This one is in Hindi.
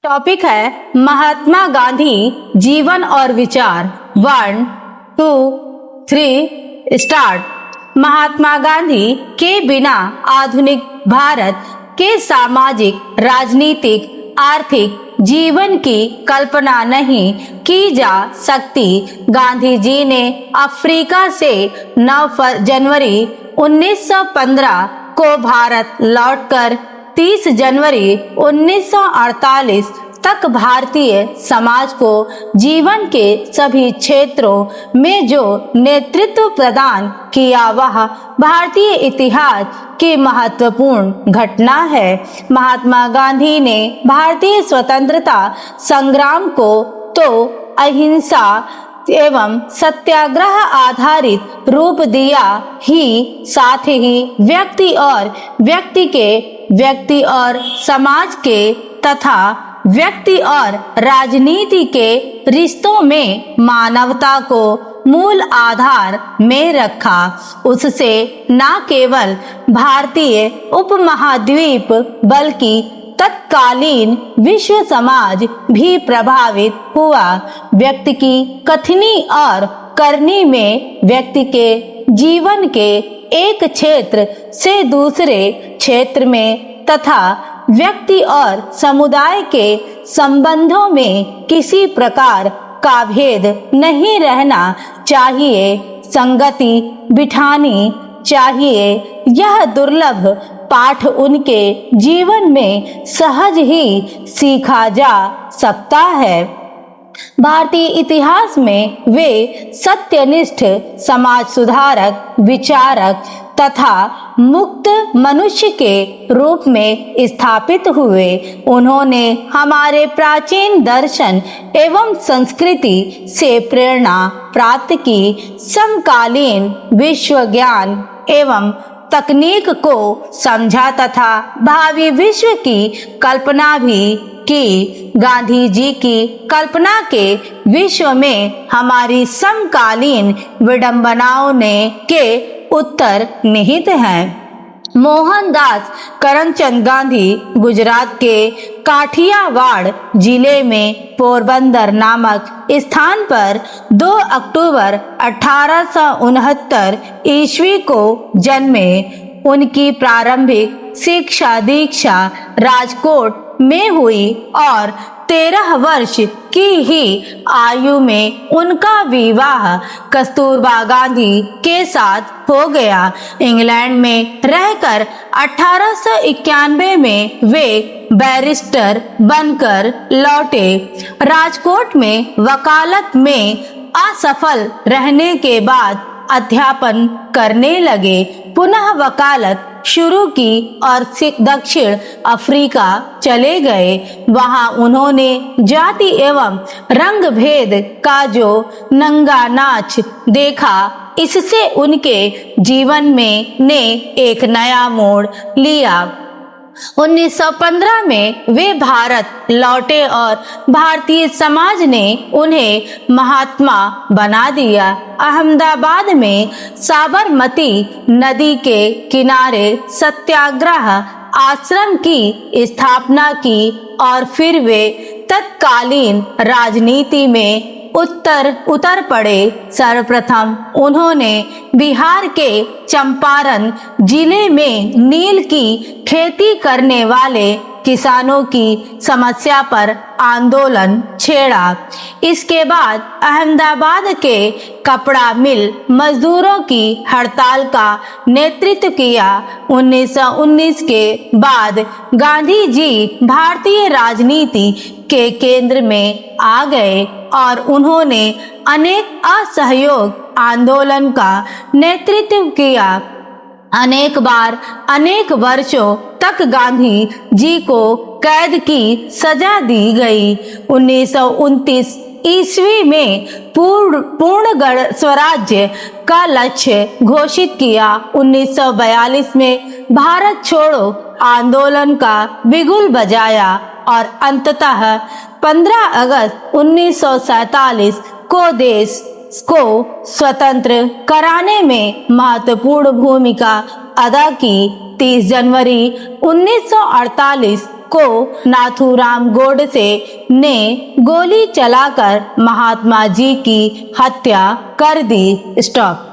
टॉपिक है महात्मा गांधी जीवन और विचार। 1, 2, 3 स्टार्ट। महात्मा गांधी के बिना आधुनिक भारत के सामाजिक, राजनीतिक, आर्थिक जीवन की कल्पना नहीं की जा सकती। गांधी जी ने अफ्रीका से 9 जनवरी 1915 को भारत लौटकर 30 जनवरी 1948 तक भारतीय समाज को जीवन के सभी क्षेत्रों में जो नेतृत्व प्रदान किया वह भारतीय इतिहास की महत्वपूर्ण घटना है। महात्मा गांधी ने भारतीय स्वतंत्रता संग्राम को तो अहिंसा एवं सत्याग्रह आधारित रूप दिया ही, साथ ही व्यक्ति और समाज के तथा व्यक्ति और राजनीति के रिश्तों में मानवता को मूल आधार में रखा। उससे न केवल भारतीय उपमहाद्वीप बल्कि तत्कालीन विश्व समाज भी प्रभावित हुआ। व्यक्ति की कथनी और करनी में व्यक्ति के जीवन के एक क्षेत्र से दूसरे क्षेत्र में तथा व्यक्ति और समुदाय के संबंधों में किसी प्रकार का भेद नहीं रहना चाहिए, संगति बिठानी चाहिए। यह दुर्लभ पाठ उनके जीवन में सहज ही सीखा जा सकता है। भारतीय इतिहास में वे सत्यनिष्ठ समाज सुधारक, विचारक तथा मुक्त मनुष्य के रूप में स्थापित हुए। उन्होंने हमारे प्राचीन दर्शन एवं संस्कृति से प्रेरणा प्राप्त की, समकालीन विश्व ज्ञान एवं तकनीक को समझा तथा भावी विश्व की कल्पना भी की। गांधी जी की कल्पना के विश्व में हमारी समकालीन विडंबनाओं के उत्तर निहित हैं। मोहनदास करमचंद गांधी गुजरात के काठियावाड़ जिले में पोरबंदर नामक स्थान पर 2 अक्टूबर 1869 ईस्वी को जन्मे। उनकी प्रारंभिक शिक्षा दीक्षा राजकोट में हुई और 13 वर्ष की ही आयु में उनका विवाह कस्तूरबा गांधी के साथ हो गया। इंग्लैंड में रहकर 1891 में वे बैरिस्टर बनकर लौटे। राजकोट में वकालत में असफल रहने के बाद अध्यापन करने लगे। पुनः वकालत शुरू की और दक्षिण अफ्रीका चले गए। वहां उन्होंने जाति एवं रंग भेद का जो नंगा नाच देखा, इससे उनके जीवन में एक नया मोड़ लिया। 1915 में वे भारत लौटे और भारतीय समाज ने उन्हें महात्मा बना दिया। अहमदाबाद में साबरमती नदी के किनारे सत्याग्रह आश्रम की स्थापना की और फिर वे तत्कालीन राजनीति में उतर पड़े। सर्वप्रथम उन्होंने बिहार के चंपारण जिले में नील की खेती करने वाले किसानों की समस्या पर आंदोलन छेड़ा। इसके बाद अहमदाबाद के कपड़ा मिल मजदूरों की हड़ताल का नेतृत्व किया। 1919 के बाद गांधी जी भारतीय राजनीति के केंद्र में आ गए और उन्होंने अनेक असहयोग आंदोलन का नेतृत्व किया। अनेक बार अनेक वर्षों तक गांधी जी को कैद की सजा दी गई। 1929 ईस्वी में पूर्ण स्वराज्य का लक्ष्य घोषित किया। 1942 में भारत छोड़ो आंदोलन का बिगुल बजाया और अंततः 15 अगस्त 1947 को देश को स्वतंत्र कराने में महत्वपूर्ण भूमिका अदा की। 29 जनवरी 1948 को नाथूराम गोडसे ने गोली चलाकर महात्मा जी की हत्या कर दी। स्टॉप।